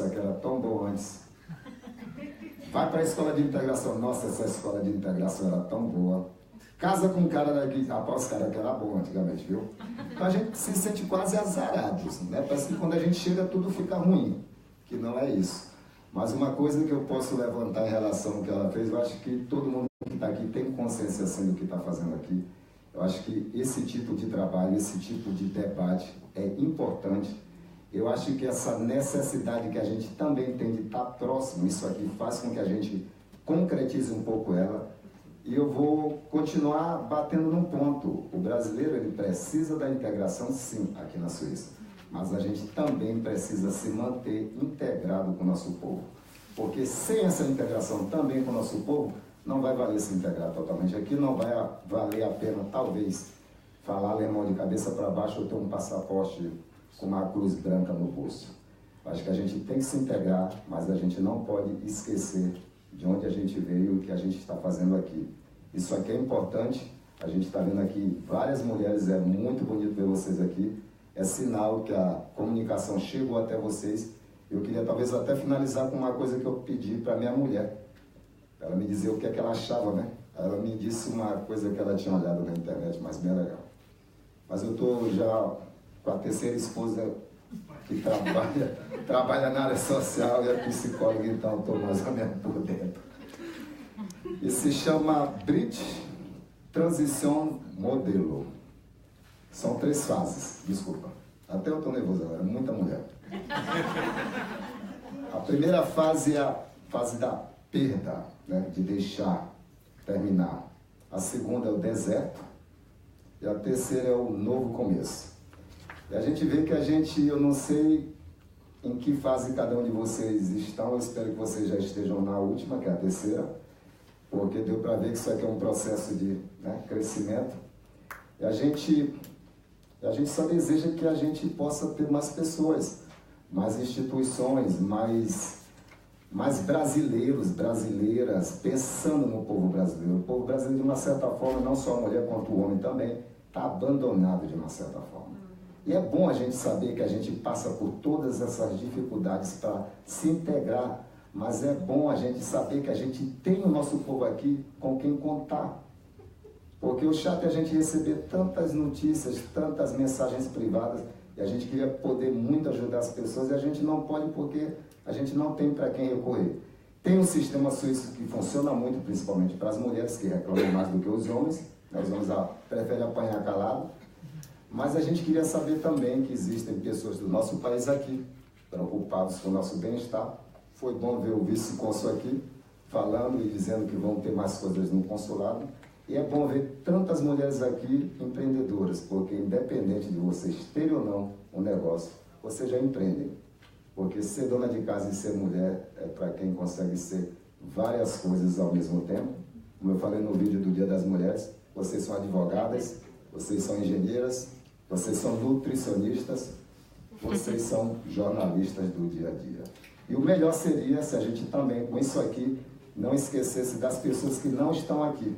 isso aqui era tão bom antes. Vai para a escola de integração. Nossa, essa escola de integração era tão boa. Casa com um cara daqui. Rapaz, os caras que era bom antigamente, viu? Então a gente se sente quase azarados, né? Parece que quando a gente chega tudo fica ruim. Que não é isso. Mas uma coisa que eu posso levantar em relação ao que ela fez, eu acho que todo mundo que está aqui tem consciência assim do que está fazendo aqui. Eu acho que esse tipo de trabalho, esse tipo de debate é importante. Eu acho que essa necessidade que a gente também tem de estar próximo, isso aqui faz com que a gente concretize um pouco ela. E eu vou continuar batendo num ponto. O brasileiro, ele precisa da integração, sim, aqui na Suíça. Mas a gente também precisa se manter integrado com o nosso povo. Porque sem essa integração também com o nosso povo, não vai valer se integrar totalmente aqui, não vai valer a pena, talvez, falar alemão de cabeça para baixo ou ter um passaporte com uma cruz branca no bolso. Acho que a gente tem que se integrar, mas a gente não pode esquecer de onde a gente veio e o que a gente está fazendo aqui. Isso aqui é importante, a gente está vendo aqui várias mulheres, é muito bonito ver vocês aqui, é sinal que a comunicação chegou até vocês. Eu queria talvez até finalizar com uma coisa que eu pedi para minha mulher. Ela me dizia o que é que ela achava, né? Ela me disse uma coisa que ela tinha olhado na internet, mas bem legal. Mas eu estou já com a terceira esposa que trabalha na área social e é psicóloga, então estou mais ou menos por dentro. E se chama Bridge Transition Modelo. São 3 fases, desculpa. Até eu estou nervoso agora, muita mulher. A primeira fase é a fase da perda, né, de deixar, terminar. A segunda é o deserto. E a terceira é o novo começo. E a gente vê que eu não sei em que fase cada um de vocês estão, eu espero que vocês já estejam na última, que é a terceira, porque deu para ver que isso aqui é um processo de, né, crescimento. E a gente só deseja que a gente possa ter mais pessoas, mais instituições, mais brasileiros, brasileiras, pensando no povo brasileiro. O povo brasileiro, de uma certa forma, não só a mulher quanto o homem também, está abandonado de uma certa forma. E é bom a gente saber que a gente passa por todas essas dificuldades para se integrar, mas é bom a gente saber que a gente tem o nosso povo aqui com quem contar. Porque o chato é a gente receber tantas notícias, tantas mensagens privadas, e a gente queria poder muito ajudar as pessoas, e a gente não pode porque a gente não tem para quem recorrer. Tem um sistema suíço que funciona muito, principalmente para as mulheres, que reclamam mais do que os homens, né? Os homens preferem apanhar calado, mas a gente queria saber também que existem pessoas do nosso país aqui, preocupados com o nosso bem-estar. Foi bom ver o vice-cônsul aqui, falando e dizendo que vão ter mais coisas no consulado. E é bom ver tantas mulheres aqui empreendedoras, porque independente de vocês terem ou não um negócio, vocês já empreendem. Porque ser dona de casa e ser mulher é para quem consegue ser várias coisas ao mesmo tempo. Como eu falei no vídeo do Dia das Mulheres, vocês são advogadas, vocês são engenheiras, vocês são nutricionistas, vocês são jornalistas do dia a dia. E o melhor seria se a gente também, com isso aqui, não esquecesse das pessoas que não estão aqui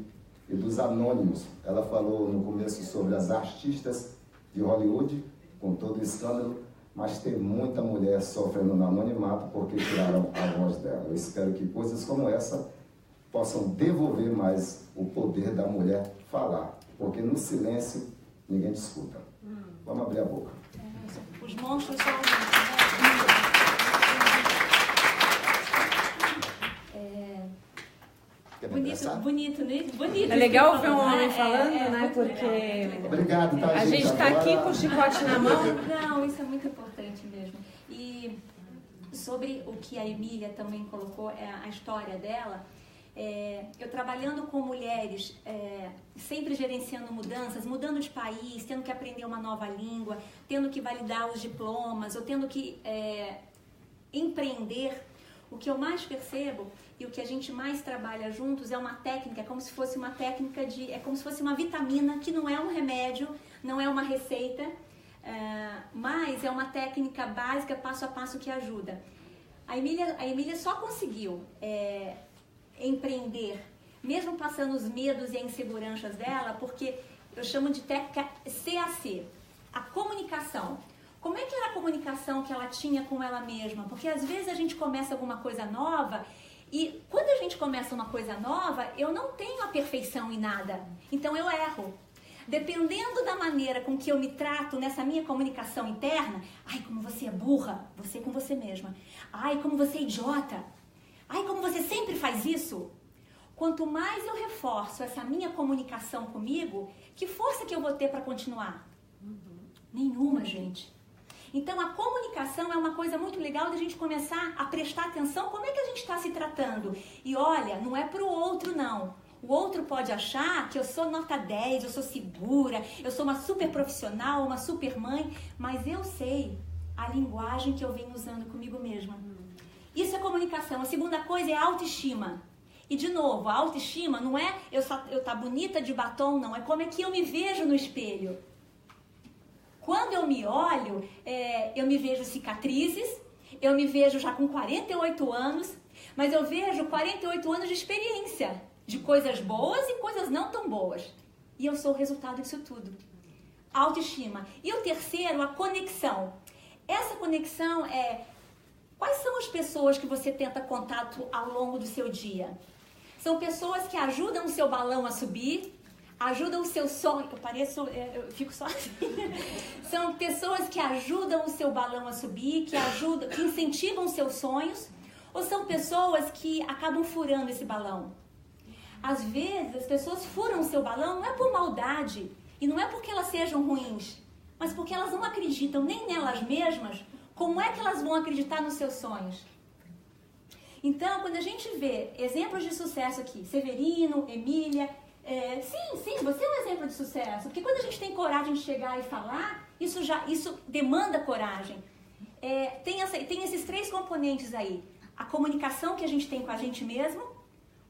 e dos anônimos. Ela falou no começo sobre as artistas de Hollywood, com todo o escândalo, mas tem muita mulher sofrendo no anonimato porque tiraram a voz dela. Eu espero que coisas como essa possam devolver mais o poder da mulher falar, porque no silêncio ninguém discuta. Vamos abrir a boca. Os monstros são bonito, né? Bonito. É legal ver um homem falando, né? Porque obrigado, tá, a gente está aqui com o chicote na mão. Não, isso é muito importante mesmo. E sobre o que a Emília também colocou, a história dela, eu trabalhando com mulheres, sempre gerenciando mudanças, mudando de país, tendo que aprender uma nova língua, tendo que validar os diplomas, ou tendo que empreender, o que eu mais percebo e o que a gente mais trabalha juntos é uma técnica, como se fosse uma técnica é como se fosse uma vitamina, que não é um remédio, não é uma receita, mas é uma técnica básica, passo a passo, que ajuda. A Emília só conseguiu empreender, mesmo passando os medos e as inseguranças dela, porque eu chamo de técnica CAC, a comunicação. Como é que era a comunicação que ela tinha com ela mesma? Porque às vezes a gente começa alguma coisa nova e quando a gente começa uma coisa nova, eu não tenho a perfeição em nada. Então eu erro. Dependendo da maneira com que eu me trato nessa minha comunicação interna, ai, como você é burra, você com você mesma. Ai, como você é idiota. Ai, como você sempre faz isso. Quanto mais eu reforço essa minha comunicação comigo, que força que eu vou ter para continuar? Nenhuma, gente. Então, a comunicação é uma coisa muito legal de a gente começar a prestar atenção como é que a gente está se tratando. E olha, não é para o outro, não. O outro pode achar que eu sou nota 10, eu sou segura, eu sou uma super profissional, uma super mãe, mas eu sei a linguagem que eu venho usando comigo mesma. Isso é comunicação. A segunda coisa é a autoestima. E, de novo, a autoestima não é eu tá bonita de batom, não. É como é que eu me vejo no espelho. Quando eu me olho, eu me vejo cicatrizes, eu me vejo já com 48 anos, mas eu vejo 48 anos de experiência, de coisas boas e coisas não tão boas. E eu sou o resultado disso tudo. Autoestima. E o terceiro, a conexão. Essa conexão é... Quais são as pessoas que você tenta contato ao longo do seu dia? São pessoas que ajudam o seu balão a subir, ajudam o seu sonho... Eu fico só assim. São pessoas que ajudam o seu balão a subir, que incentivam os seus sonhos, ou são pessoas que acabam furando esse balão? Às vezes, as pessoas furam o seu balão não é por maldade, e não é porque elas sejam ruins, mas porque elas não acreditam nem nelas mesmas. Como é que elas vão acreditar nos seus sonhos? Então, quando a gente vê exemplos de sucesso aqui, Severino, Emília, sim, você é um exemplo de sucesso. Porque quando a gente tem coragem de chegar e falar, isso demanda coragem. Tem esses três componentes aí. A comunicação que a gente tem com a gente mesmo,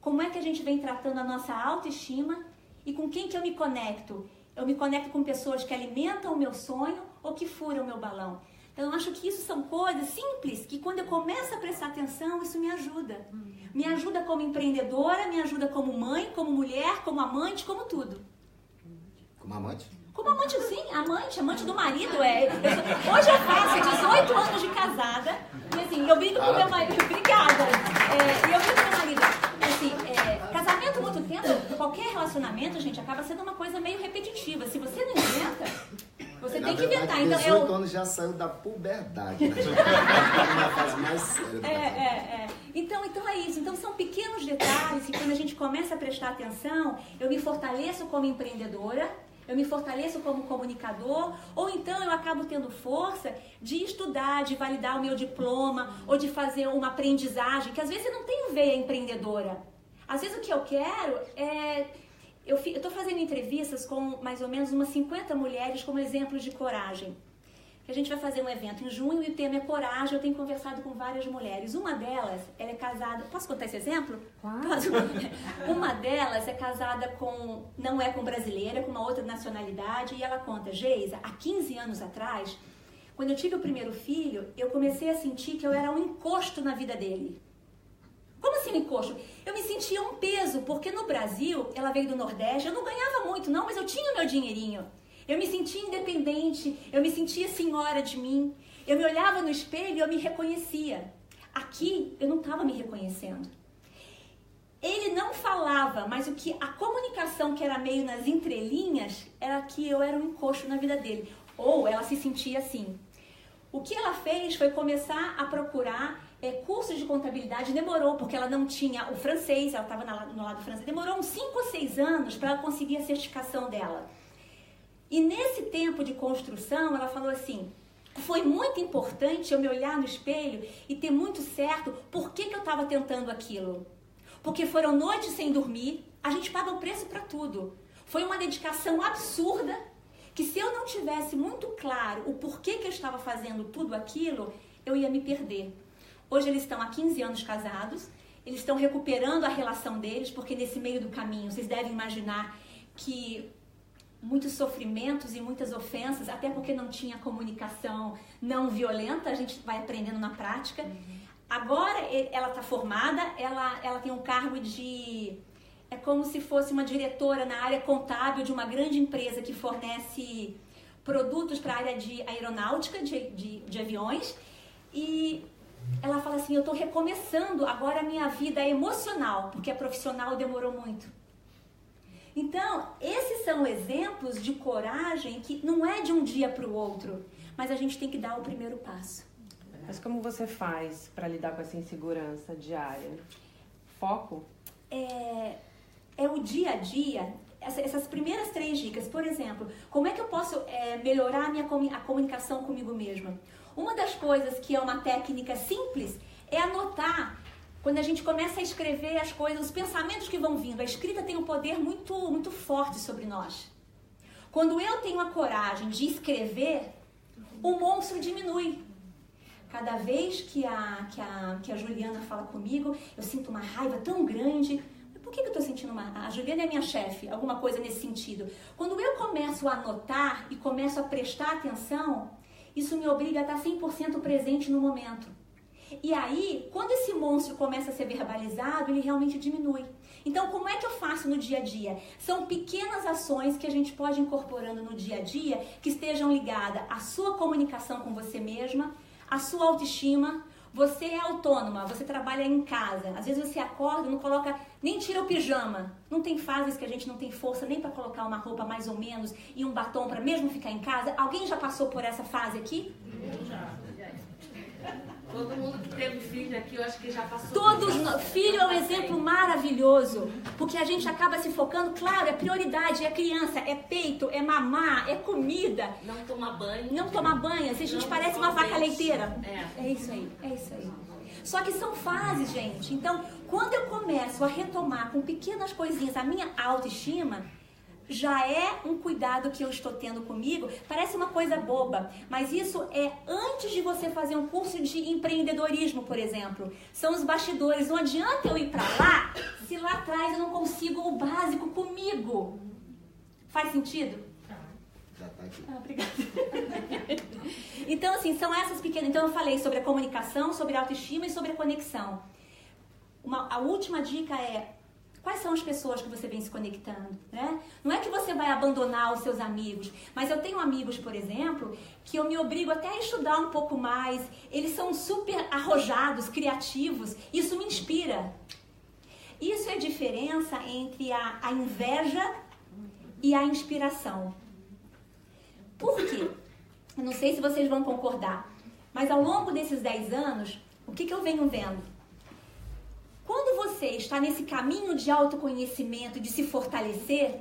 como é que a gente vem tratando a nossa autoestima e com quem que eu me conecto. Eu me conecto com pessoas que alimentam o meu sonho ou que furam o meu balão. Então, eu acho que isso são coisas simples, que quando eu começo a prestar atenção, isso me ajuda. Me ajuda como empreendedora, me ajuda como mãe, como mulher, como amante, como tudo. Como amante? Como amante, sim, amante do marido. Hoje eu faço 18 anos de casada, e assim, eu brinco com o meu marido, obrigada. E eu brinco com o meu marido, assim, casamento muito tempo, qualquer relacionamento, gente, acaba sendo uma coisa meio repetitiva. Se você não inventa... Você tem que inventar. Então, 18 anos já saiu da puberdade, né? Está numa fase mais séria. Então é isso. Então são pequenos detalhes que quando a gente começa a prestar atenção, eu me fortaleço como empreendedora, eu me fortaleço como comunicador, ou então eu acabo tendo força de estudar, de validar o meu diploma, ou de fazer uma aprendizagem, que às vezes eu não tenho veia empreendedora. Às vezes o que eu quero é... Eu estou fazendo entrevistas com mais ou menos umas 50 mulheres como exemplos de coragem. A gente vai fazer um evento em junho e o tema é coragem. Eu tenho conversado com várias mulheres. Uma delas, ela é casada... Posso contar esse exemplo? Posso? Uma delas é casada não é com brasileira, é com uma outra nacionalidade. E ela conta, Geisa, há 15 anos atrás, quando eu tive o primeiro filho, eu comecei a sentir que eu era um encosto na vida dele. Como assim encosto? Eu me sentia um peso, porque no Brasil, ela veio do Nordeste, eu não ganhava muito não, mas eu tinha meu dinheirinho. Eu me sentia independente, eu me sentia senhora de mim. Eu me olhava no espelho e eu me reconhecia. Aqui, eu não estava me reconhecendo. Ele não falava, mas a comunicação que era meio nas entrelinhas, era que eu era um encosto na vida dele. Ou ela se sentia assim. O que ela fez foi começar a procurar cursos de contabilidade. Demorou, porque ela não tinha o francês, ela estava no lado francês. Demorou uns 5 ou 6 anos para ela conseguir a certificação dela. E nesse tempo de construção, ela falou assim, foi muito importante eu me olhar no espelho e ter muito certo por que eu estava tentando aquilo. Porque foram noites sem dormir, a gente paga o preço para tudo. Foi uma dedicação absurda, que se eu não tivesse muito claro o porquê que eu estava fazendo tudo aquilo, eu ia me perder. Hoje eles estão há 15 anos casados, eles estão recuperando a relação deles, porque nesse meio do caminho, vocês devem imaginar que muitos sofrimentos e muitas ofensas, até porque não tinha comunicação não violenta, a gente vai aprendendo na prática. Agora ela está formada, ela tem um cargo de... É como se fosse uma diretora na área contábil de uma grande empresa que fornece produtos para a área de aeronáutica, de aviões, e ela fala assim, eu estou recomeçando agora a minha vida emocional, porque a profissional demorou muito. Então, esses são exemplos de coragem que não é de um dia para o outro, mas a gente tem que dar o primeiro passo. Mas como você faz para lidar com essa insegurança diária? Foco? É o dia a dia, essas primeiras 3 dicas. Por exemplo, como é que eu posso melhorar a comunicação comigo mesma? Uma das coisas que é uma técnica simples é anotar. Quando a gente começa a escrever as coisas, os pensamentos que vão vindo. A escrita tem um poder muito, muito forte sobre nós. Quando eu tenho a coragem de escrever, o monstro diminui. Cada vez que a Juliana fala comigo, eu sinto uma raiva tão grande. Por que eu estou sentindo a Juliana é minha chefe, alguma coisa nesse sentido. Quando eu começo a anotar e começo a prestar atenção, isso me obriga a estar 100% presente no momento. E aí, quando esse monstro começa a ser verbalizado, ele realmente diminui. Então, como é que eu faço no dia a dia? São pequenas ações que a gente pode ir incorporando no dia a dia, que estejam ligadas à sua comunicação com você mesma, à sua autoestima. Você é autônoma, você trabalha em casa. Às vezes você acorda, não coloca, nem tira o pijama. Não tem fases que a gente não tem força nem para colocar uma roupa mais ou menos e um batom para mesmo ficar em casa. Alguém já passou por essa fase aqui? Eu já. Todo mundo que teve filho aqui, eu acho que já passou. Filho é um exemplo maravilhoso, porque a gente acaba se focando, claro, é prioridade, é criança, é peito, é mamar, é comida. Não tomar banho. Não tomar banho, assim, a gente parece uma vaca leiteira. É isso aí, é isso aí. Só que são fases, gente. Então, quando eu começo a retomar com pequenas coisinhas a minha autoestima, já é um cuidado que eu estou tendo comigo. Parece uma coisa boba, mas isso é antes de você fazer um curso de empreendedorismo, por exemplo. São os bastidores. Não adianta eu ir para lá se lá atrás eu não consigo o básico comigo. Faz sentido? Já tá aqui. Obrigada. Então, assim, são essas pequenas... Então, eu falei sobre a comunicação, sobre a autoestima e sobre a conexão. A última dica é... Quais são as pessoas que você vem se conectando, né? Não é que você vai abandonar os seus amigos, mas eu tenho amigos, por exemplo, que eu me obrigo até a estudar um pouco mais. Eles são super arrojados, criativos. Isso me inspira. Isso é a diferença entre a inveja e a inspiração. Por quê? Eu não sei se vocês vão concordar, mas ao longo desses 10 anos, o que eu venho vendo? Quando você está nesse caminho de autoconhecimento, de se fortalecer,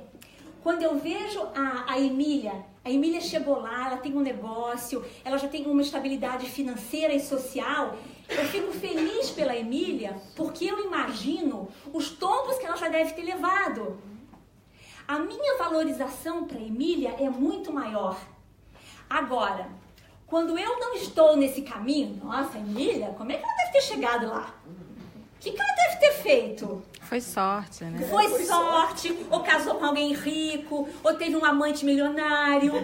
quando eu vejo a Emília chegou lá, ela tem um negócio, ela já tem uma estabilidade financeira e social, eu fico feliz pela Emília, porque eu imagino os tombos que ela já deve ter levado. A minha valorização para a Emília é muito maior. Agora, quando eu não estou nesse caminho, nossa, Emília, como é que ela deve ter chegado lá? O que ela deve ter feito? Foi sorte, né? Foi sorte, ou casou com alguém rico, ou teve um amante milionário.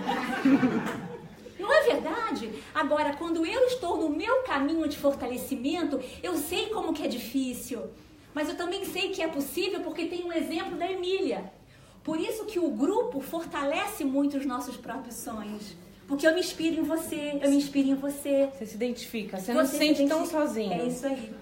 Não é verdade? Agora, quando eu estou no meu caminho de fortalecimento, eu sei como que é difícil. Mas eu também sei que é possível porque tem um exemplo da Emília. Por isso que o grupo fortalece muito os nossos próprios sonhos. Porque eu me inspiro em você, eu me inspiro em você. Você se identifica, você não se sente tão sozinho. É isso aí.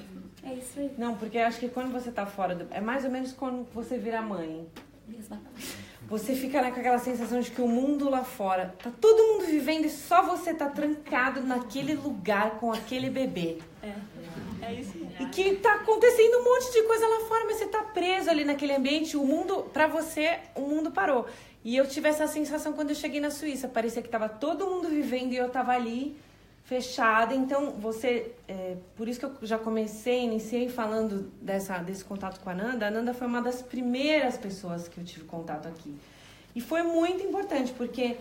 É isso aí. Não, porque eu acho que quando você tá fora do... É mais ou menos quando você vira mãe. Mesma coisa. Você fica com aquela sensação de que o mundo lá fora, tá todo mundo vivendo e só você tá trancado naquele lugar com aquele bebê. É isso. E que tá acontecendo um monte de coisa lá fora, mas você tá preso ali naquele ambiente, o mundo, pra você, o mundo parou. E eu tive essa sensação quando eu cheguei na Suíça, parecia que tava todo mundo vivendo e eu tava ali... fechada, então você, por isso que eu já iniciei falando desse contato com a Nanda foi uma das primeiras pessoas que eu tive contato aqui. E foi muito importante, porque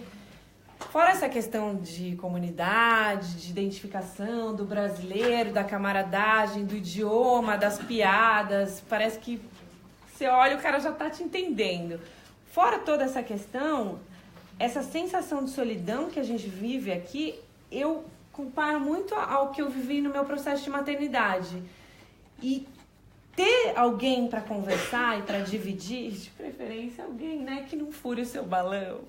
fora essa questão de comunidade, de identificação do brasileiro, da camaradagem, do idioma, das piadas, parece que você olha, o cara já tá te entendendo. Fora toda essa questão, essa sensação de solidão que a gente vive aqui, eu comparo muito ao que eu vivi no meu processo de maternidade. E ter alguém para conversar e para dividir, de preferência alguém, né, que não fure o seu balão.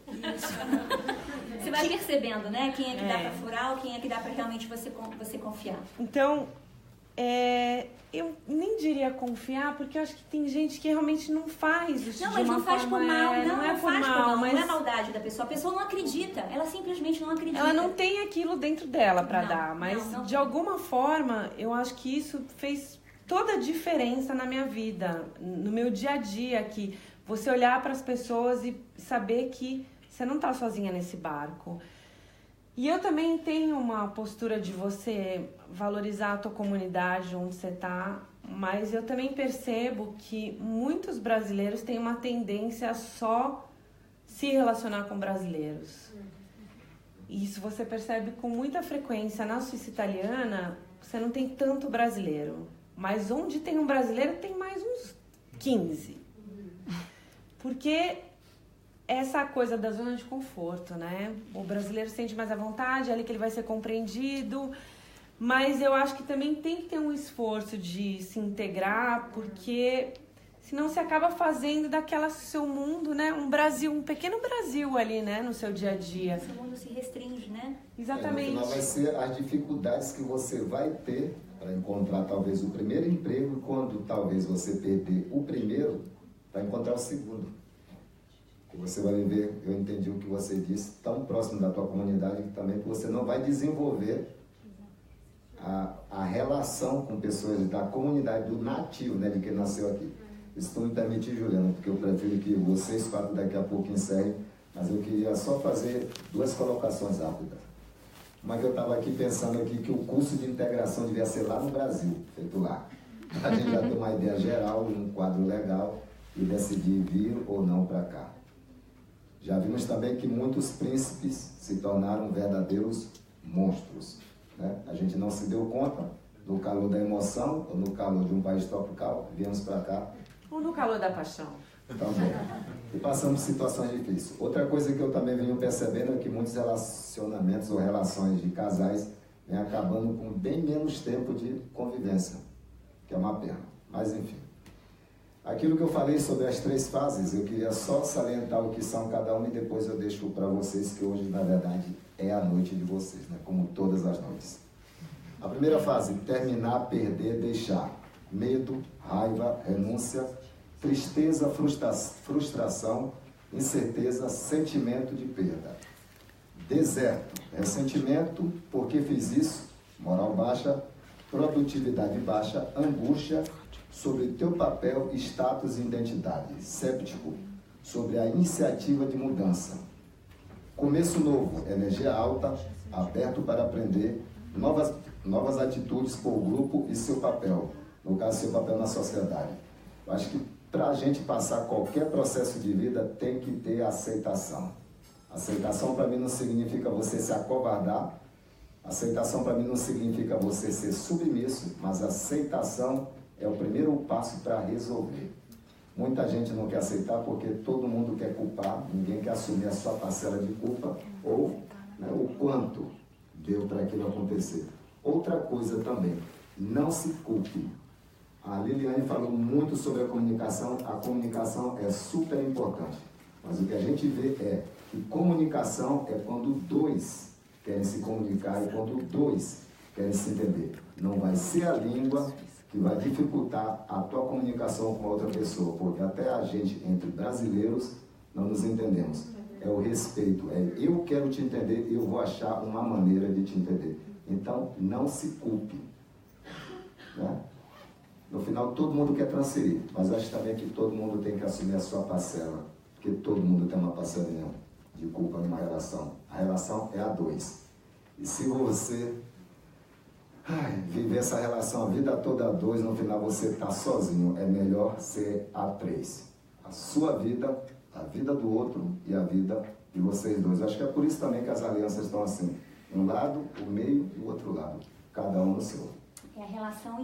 Você vai percebendo, né, quem é que dá para furar ou quem é que dá para realmente você confiar. Então, eu nem diria confiar, porque eu acho que tem gente que realmente não faz isso. Não, mas não faz por mal, não é por faz mal, por mal, mas não é maldade da pessoa. A pessoa não acredita, ela simplesmente não acredita. ela não tem aquilo dentro dela para Não, dar, mas não. de alguma forma eu acho que isso fez toda a diferença na minha vida, no meu dia a dia aqui. Você olhar para as pessoas e saber que você não tá sozinha nesse barco. E eu também tenho uma postura de você valorizar a tua comunidade onde você tá, mas eu também percebo que muitos brasileiros têm uma tendência a só se relacionar com brasileiros. E isso você percebe com muita frequência. Na Suíça italiana, você não tem tanto brasileiro. Mas onde tem um brasileiro, tem mais uns 15. Porque essa coisa da zona de conforto, né? O brasileiro se sente mais à vontade, é ali que ele vai ser compreendido. Mas eu acho que também tem que ter um esforço de se integrar, porque senão você acaba fazendo daquela seu mundo, né? Um Brasil, um pequeno Brasil ali, né? No seu dia a dia. Esse mundo se restringe, né? Exatamente. No final vai ser as dificuldades que você vai ter para encontrar talvez o primeiro emprego, e quando talvez você perder o primeiro, para encontrar o segundo. E você vai viver, eu entendi o que você disse, tão próximo da tua comunidade que também que você não vai desenvolver a relação com pessoas da comunidade, do nativo, né, de quem nasceu aqui. Isso tu me permitir, Juliana, porque eu prefiro que vocês quatro daqui a pouco encerrem, mas eu queria só fazer 2 colocações rápidas. Uma que eu estava aqui pensando aqui que o curso de integração devia ser lá no Brasil, feito lá. A gente já tem uma ideia geral, um quadro legal e decidir vir ou não para cá. Já vimos também que muitos príncipes se tornaram verdadeiros monstros, né? A gente não se deu conta no calor da emoção ou no calor de um país tropical, viemos para cá. Ou no calor da paixão. Também. E passamos situações difíceis. Outra coisa que eu também venho percebendo é que muitos relacionamentos ou relações de casais vêm acabando com bem menos tempo de convivência, que é uma pena. Mas enfim. Aquilo que eu falei sobre as 3 fases, eu queria só salientar o que são cada uma e depois eu deixo para vocês, que hoje, na verdade, é a noite de vocês, né? Como todas as noites. A primeira fase, terminar, perder, deixar. Medo, raiva, renúncia, tristeza, frustração, incerteza, sentimento de perda. Deserto, ressentimento, por que fiz isso? Moral baixa, produtividade baixa, angústia sobre teu papel, status e identidade. Séptico, sobre a iniciativa de mudança. Começo novo, energia alta, aberto para aprender, novas atitudes por grupo e seu papel. No caso, seu papel na sociedade. Eu acho que para a gente passar qualquer processo de vida tem que ter aceitação. Aceitação para mim não significa você se acovardar. Aceitação para mim não significa você ser submisso, mas aceitação é o primeiro passo para resolver. Muita gente não quer aceitar porque todo mundo quer culpar, ninguém quer assumir a sua parcela de culpa ou, né, o quanto deu para aquilo acontecer. Outra coisa também, não se culpe. A Liliane falou muito sobre a comunicação é super importante, mas o que a gente vê é que comunicação é quando 2 querem se comunicar e quando 2 querem se entender. Não vai ser a língua que vai dificultar a tua comunicação com a outra pessoa, porque até a gente, entre brasileiros, não nos entendemos. É o respeito, eu quero te entender, eu vou achar uma maneira de te entender. Então, não se culpe, né? No final, todo mundo quer transferir, mas acho também que todo mundo tem que assumir a sua parcela, porque todo mundo tem uma parcelinha de culpa numa relação. A relação é a 2. E se você viver essa relação a vida toda a 2, no final você está sozinho, é melhor ser a 3. A sua vida, a vida do outro e a vida de vocês 2. Acho que é por isso também que as alianças estão assim. Um lado, o meio e o outro lado. Cada um no seu. É a relação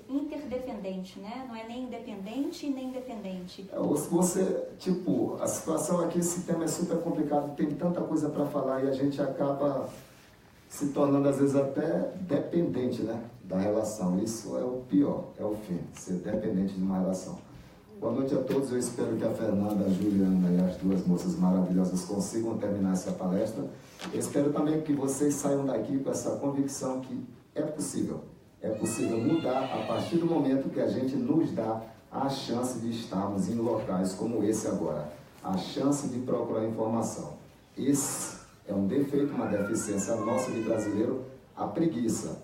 interdependente, né? Não é nem independente nem independente. Você, tipo, a situação aqui, esse tema é super complicado, tem tanta coisa para falar e a gente acaba se tornando às vezes até dependente, né, da relação. Isso é o pior, é o fim, ser dependente de uma relação. Boa noite a todos, eu espero que a Fernanda, a Juliana e as duas moças maravilhosas consigam terminar essa palestra. Eu espero também que vocês saiam daqui com essa convicção que é possível mudar a partir do momento que a gente nos dá a chance de estarmos em locais como esse agora, a chance de procurar informação. Esse é um defeito, uma deficiência nossa de brasileiro, a preguiça.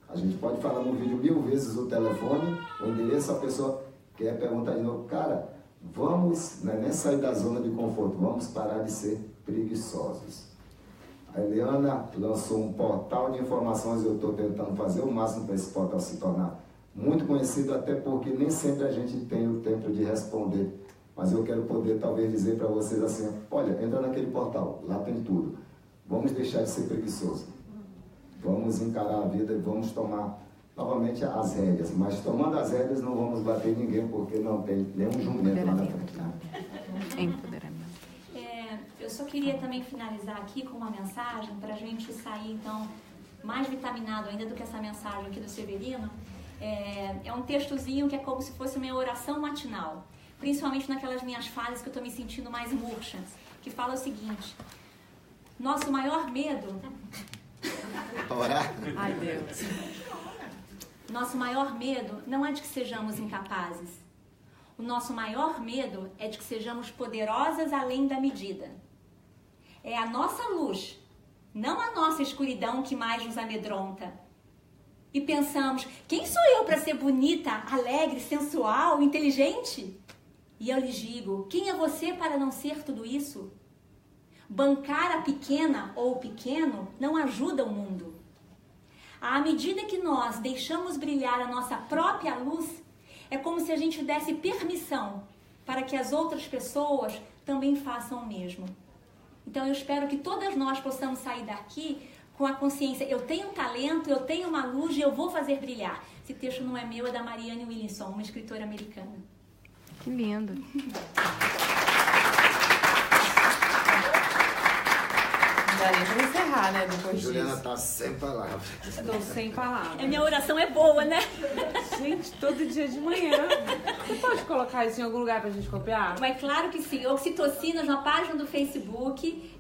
A gente pode falar no vídeo 1000 vezes o telefone, o endereço, a pessoa quer perguntar de novo. Cara, vamos, nem sair da zona de conforto, vamos parar de ser preguiçosos. A Eliana lançou um portal de informações, eu estou tentando fazer o máximo para esse portal se tornar muito conhecido, até porque nem sempre a gente tem o tempo de responder. Mas eu quero poder talvez dizer para vocês assim, olha, entra naquele portal, lá tem tudo. Vamos deixar de ser preguiçoso. Vamos encarar a vida e vamos tomar novamente as rédeas. Mas tomando as rédeas não vamos bater ninguém, porque não tem nenhum jumento lá na frente. Empoderamento. Eu só queria também finalizar aqui com uma mensagem para a gente sair, então, mais vitaminado ainda do que essa mensagem aqui do Severino. É um textozinho que é como se fosse minha oração matinal, principalmente naquelas minhas fases que eu estou me sentindo mais murcha, que fala o seguinte: nosso maior medo... Ai, Deus. Nosso maior medo não é de que sejamos incapazes. O nosso maior medo é de que sejamos poderosas além da medida. É a nossa luz, não a nossa escuridão que mais nos amedronta. E pensamos, quem sou eu para ser bonita, alegre, sensual, inteligente? E eu lhes digo, quem é você para não ser tudo isso? Bancar a pequena ou o pequeno não ajuda o mundo. À medida que nós deixamos brilhar a nossa própria luz, é como se a gente desse permissão para que as outras pessoas também façam o mesmo. Então eu espero que todas nós possamos sair daqui com a consciência, eu tenho um talento, eu tenho uma luz e eu vou fazer brilhar. Esse texto não é meu, é da Marianne Williamson, uma escritora americana. Que lindo. Não dá nem pra encerrar, né, depois disso. Juliana tá sem palavras. Estou sem palavras. Minha oração é boa, né? Gente, todo dia de manhã. Você pode colocar isso em algum lugar pra gente copiar? Mas claro que sim. Oxitocinas na página do Facebook.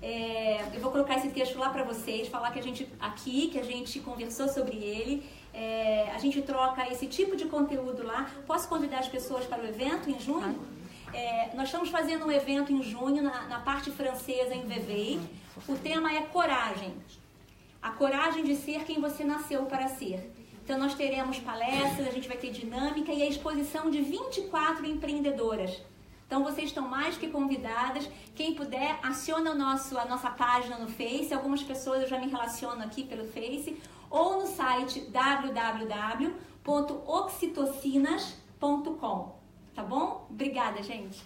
Eu vou colocar esse texto lá pra vocês, falar que a gente conversou sobre ele. A gente troca esse tipo de conteúdo lá. Posso convidar as pessoas para o evento em junho? Nós estamos fazendo um evento em junho na parte francesa, em Vevey. O tema é coragem. A coragem de ser quem você nasceu para ser. Então nós teremos palestras, a gente vai ter dinâmica e a exposição de 24 empreendedoras. Então vocês estão mais que convidadas. Quem puder, aciona a nossa página no Face. Algumas pessoas eu já me relaciono aqui pelo Face. Ou no site www.oxitocinas.com. Tá bom? Obrigada, gente.